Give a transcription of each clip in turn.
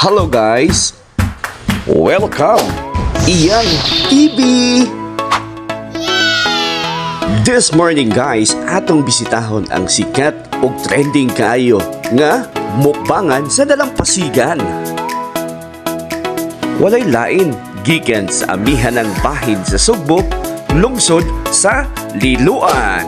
Hello guys! Welcome! Iyang TV! This morning guys, atong bisitahon ang sikat ug trending kaayo nga mukbangan sa dalampasigan. Walay lain, gikan sa amihan ng bahin sa Sugbo, lungsod sa Liloan.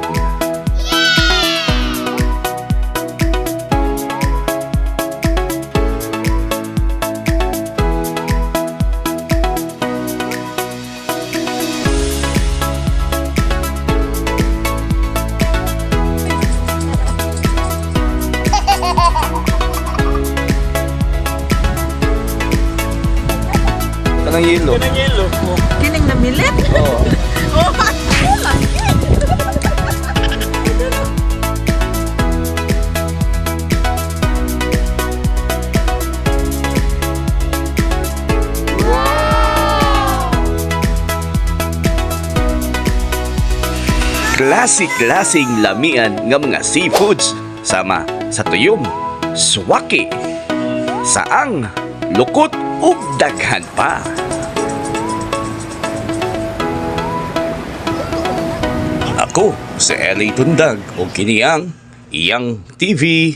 Kanang yelo. Kanang yelo. Kining namilit? Oo. Oh, lagi. Klasik-klasing lamian nga mga seafoods sama sa tuyom, suwaki, saang, lukot ug daghan pa. Ako si Eli Tundag o kini ang Iyang TV.